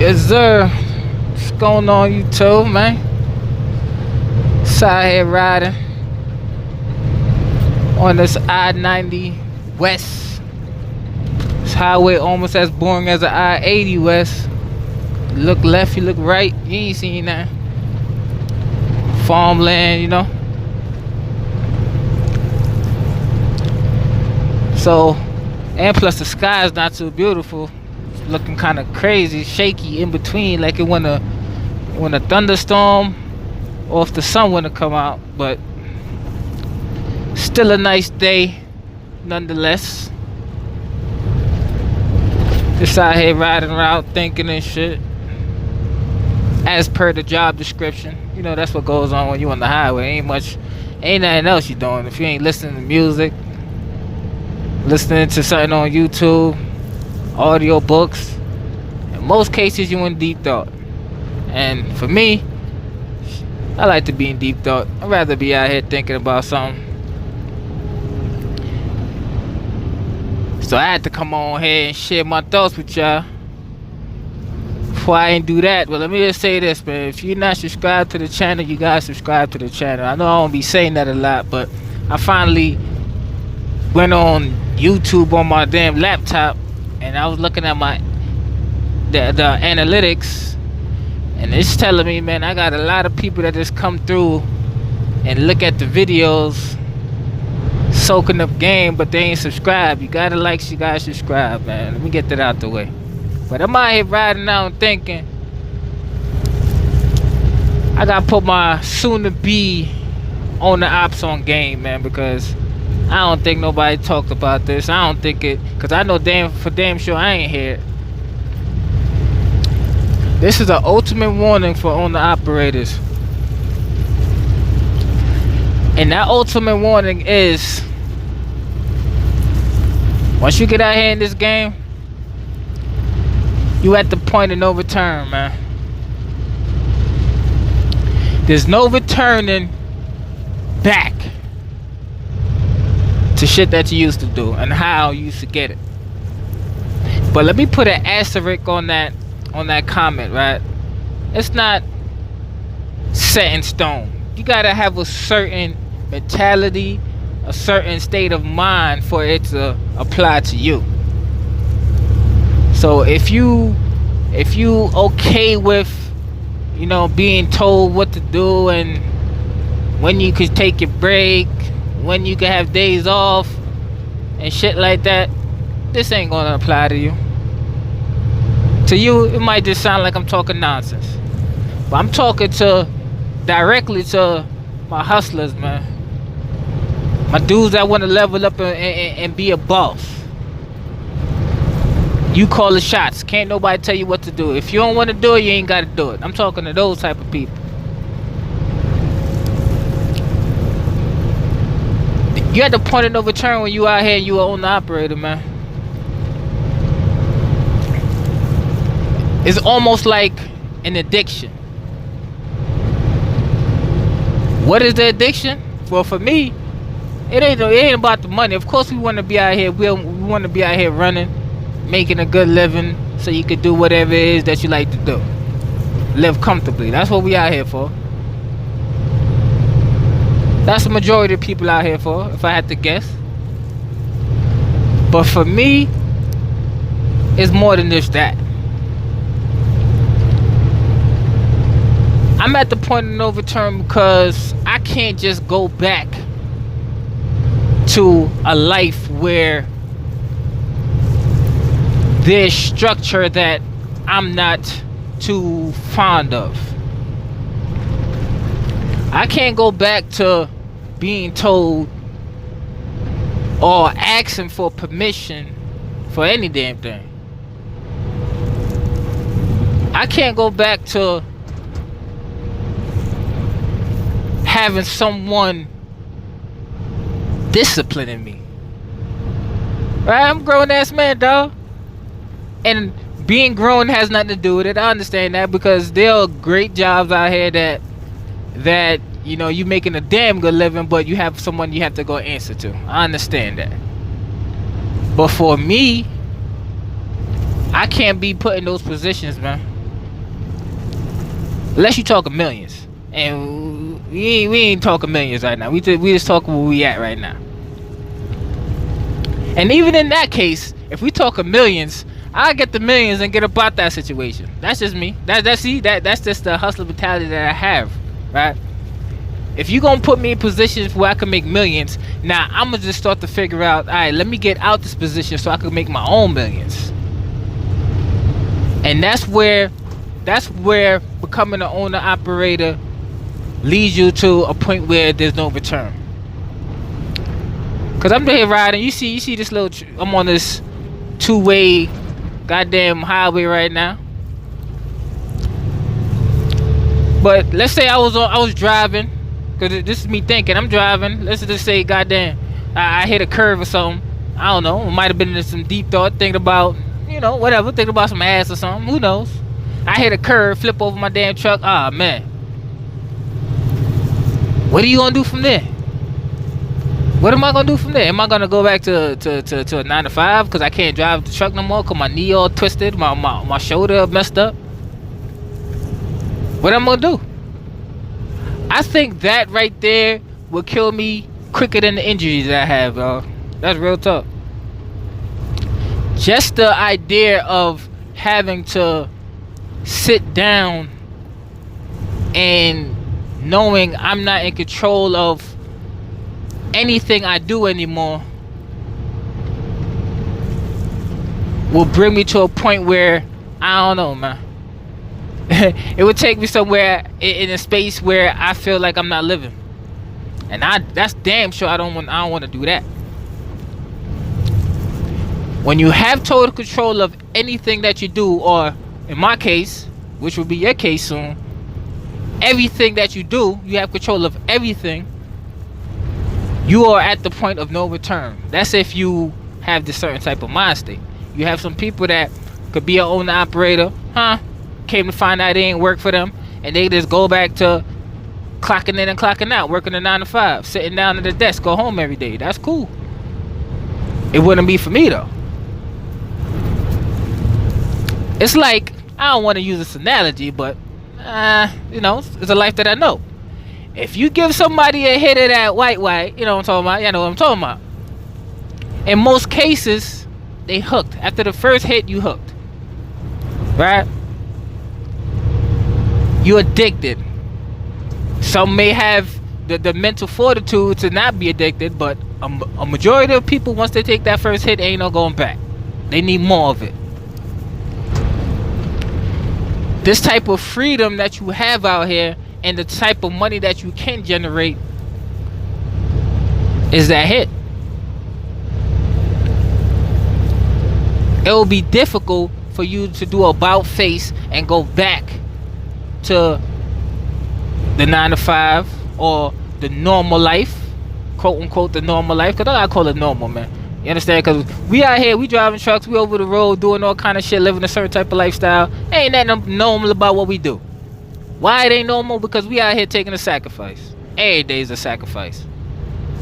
Yes, sir. What's going on, you too, man? Side here riding on this I-90 West. This highway almost as boring as an I-80 West. You look left, you look right, you ain't seen that. Farmland, you know. So, and plus the sky is not too beautiful. It's looking kind of crazy, shaky in between, like it when a thunderstorm or if the sun wanna come out. But still a nice day, nonetheless. Just out here riding around thinking and shit. As per the job description, you know that's what goes on when you on the highway. Ain't nothing else you doing if you ain't listening to music, listening to something on YouTube, audio books. In most cases, you in deep thought. And for me, I like to be in deep thought. I'd rather be out here thinking about something. So I had to come on here and share my thoughts with y'all. Before I ain't do that, well, let me just say this, man. If you're not subscribed to the channel, you gotta subscribe to the channel. I know I won't be saying that a lot, but I finally went on YouTube on my damn laptop, and I was looking at the analytics, and it's telling me, man, I got a lot of people that just come through and look at the videos, soaking up game, but they ain't subscribed. You gotta like, you gotta subscribe, man. Let me get that out the way. But I'm out here riding out and thinking I gotta put my soon-to-be on the ops on game, man, because I don't think nobody talked about this. I don't think it, because I know for damn sure I ain't here. This is an ultimate warning for owner operators. And that ultimate warning is, once you get out here in this game, you at the point of no return, man. There's no returning back to shit that you used to do and how you used to get it. But let me put an asterisk on that comment, right? It's not set in stone. You gotta have a certain mentality, a certain state of mind for it to apply to you. So if you okay with, you know, being told what to do and when you could take your break, when you can have days off and shit like that, this ain't gonna apply to you. To you, it might just sound like I'm talking nonsense, but I'm talking directly to my hustlers, man. My dudes that want to level up and be a boss. You call the shots. Can't nobody tell you what to do. If you don't want to do it, you ain't got to do it. I'm talking to those type of people. You at the point of no return when you out here and you own the operator, man. It's almost like an addiction. What is the addiction? Well, for me, it ain't about the money. Of course, we want to be out here. We want to be out here running, making a good living, so you could do whatever it is that you like to do. Live comfortably. That's what we out here for. That's the majority of people out here for, if I had to guess. But for me, it's more than just that. I'm at the point of no return because I can't just go back to a life where there's structure that I'm not too fond of. I can't go back to being told or asking for permission for any damn thing. I can't go back to having someone disciplining me. Right? I'm a grown ass man, dog. And being grown has nothing to do with it. I understand that, because there are great jobs out here that you know, you making a damn good living, but you have someone you have to go answer to. I understand that. But for me, I can't be put in those positions, man. Unless you talking millions, and we ain't talking millions right now. We just talking where we at right now. And even in that case, if we talking millions, I get the millions and get about that situation. That's just me. That's just the hustler mentality that I have, right? If you gonna put me in positions where I can make millions, now I'm gonna just start to figure out, all right, let me get out this position so I can make my own millions. And that's where becoming an owner operator leads you to a point where there's no return. Cause I'm here riding. You see this little. I'm on this two-way goddamn highway right now. But let's say I was driving. Cause this is me thinking. I'm driving. Let's just say, goddamn, I hit a curve or something. I don't know. It might have been in some deep thought, thinking about, whatever. Thinking about some ass or something. Who knows? I hit a curve, flip over my damn truck. Ah, man. What are you gonna do from there? What am I gonna do from there? Am I gonna go back to a 9 to 5 because I can't drive the truck no more? Cause my knee all twisted, my shoulder messed up. What am I gonna do? I think that right there will kill me quicker than the injuries that I have, bro. That's real talk. Just the idea of having to sit down and knowing I'm not in control of anything I do anymore will bring me to a point where I don't know, man. It would take me somewhere in a space where I feel like I'm not living, and that's damn sure I don't want to do that. When you have total control of anything that you do, or in my case, which will be your case soon, everything that you do, you have control of everything. You are at the point of no return. That's if you have this certain type of mind state. You have some people that could be an owner operator, came to find out it ain't work for them, and they just go back to clocking in and clocking out, working a 9 to 5, sitting down at the desk, go home every day. That's cool. It wouldn't be for me though. It's like, I don't want to use this analogy, but it's a life that I know. If you give somebody a hit of that white, you know what I'm talking about? You know what I'm talking about. In most cases, they hooked. After the first hit, you hooked. Right? You addicted. Some may have the mental fortitude to not be addicted, but a majority of people, once they take that first hit, ain't no going back. They need more of it. This type of freedom that you have out here and the type of money that you can generate is that hit. It will be difficult for you to do about face and go back to the 9 to 5 or the normal life, quote unquote the normal life, because I call it normal, man. You understand? Because we out here, we driving trucks, we over the road doing all kind of shit, living a certain type of lifestyle. Ain't nothing normal about what we do. Why it ain't normal? Because we out here taking a sacrifice. Every day is a sacrifice.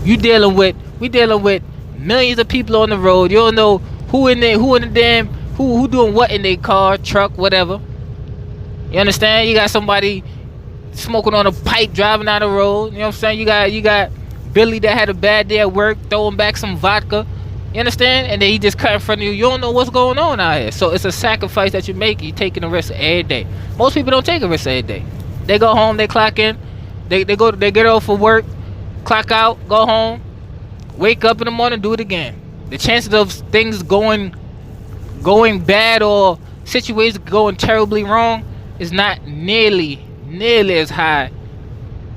We dealing with millions of people on the road. You don't know who doing what in their car, truck, whatever. You understand? You got somebody smoking on a pipe driving down the road. You know what I'm saying? You got Billy that had a bad day at work, throwing back some vodka. You understand? And then he just cut in front of you. You don't know what's going on out here. So it's a sacrifice that you make. You're taking a risk every day. Most people don't take a risk every day. They go home, they clock in, they get off for work, clock out, go home, wake up in the morning, do it again. The chances of things going bad or situations going terribly wrong is not nearly as high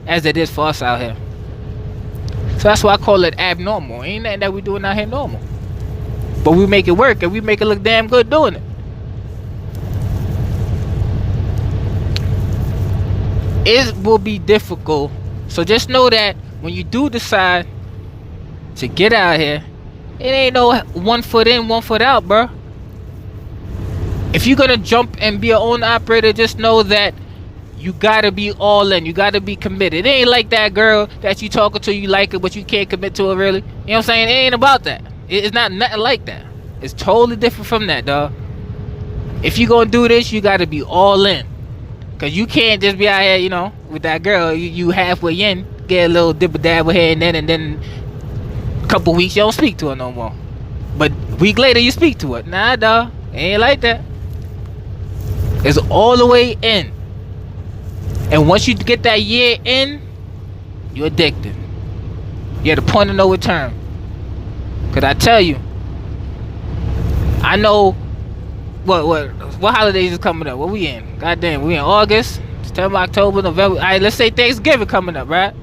as it is for us out here. So that's why I call it abnormal. Ain't nothing that we doing out here normal. But we make it work and we make it look damn good doing it. It will be difficult. So just know that when you do decide to get out here, it ain't no 1 foot in, 1 foot out, bro. If you're gonna jump and be an owner operator, just know that you gotta be all in. You gotta be committed. It ain't like that girl that you talking to, you like it, but you can't commit to her really. You know what I'm saying? It ain't about that. It's not nothing like that. It's totally different from that, dog. If you gonna do this, you gotta be all in. Cause you can't just be out here, you know, with that girl. You halfway in, get a little dibble dab with her, and then a couple weeks you don't speak to her no more. But a week later you speak to her. Nah, dawg, ain't like that. It's all the way in. And once you get that year in, you're addicted. You're at the point of no return. Cause I tell you, I know what holidays is coming up. What we in? Goddamn, we in August, September, October, November. Alright, let's say Thanksgiving coming up, right?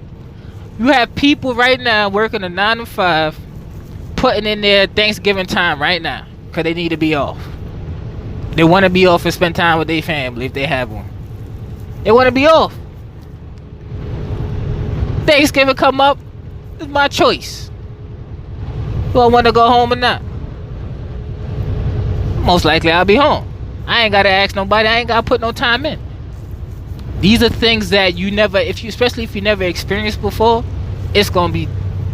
You have people right now working a 9 to 5, putting in their Thanksgiving time right now, cause they need to be off. They want to be off and spend time with their family if they have one. They want to be off. Thanksgiving come up, it's my choice. Do I want to go home or not? Most likely I'll be home. I ain't gotta ask nobody. I ain't gotta put no time in. These are things that you never, especially if you never experienced before, it's gonna be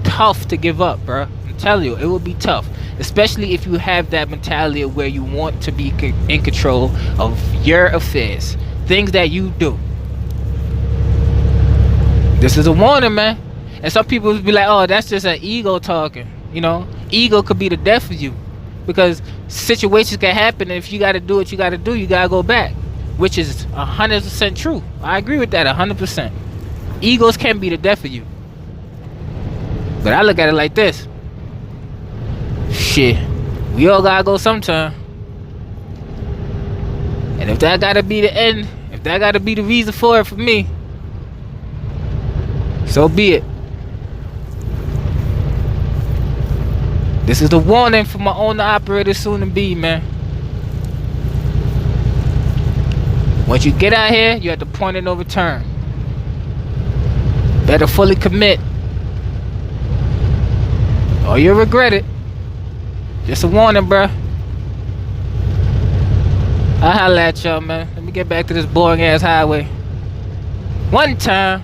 tough to give up, bro. I'm telling you, it will be tough, especially if you have that mentality of where you want to be in control of your affairs, things that you do. This is a warning, man. And some people will be like, "Oh, that's just an ego talking." You know, ego could be the death of you. Because situations can happen, and if you got to do what you got to do, you got to go back, which is 100% true. I agree with that 100%. Egos can be the death of you. But I look at it like this. Shit, we all got to go sometime. And if that got to be the end, if that got to be the reason for it for me, so be it. This is the warning for my owner-operator soon-to-be, man. Once you get out here, you're at the point of no return. Better fully commit, or you'll regret it. Just a warning, bruh. I'll holla at y'all, man. Let me get back to this boring-ass highway. One time.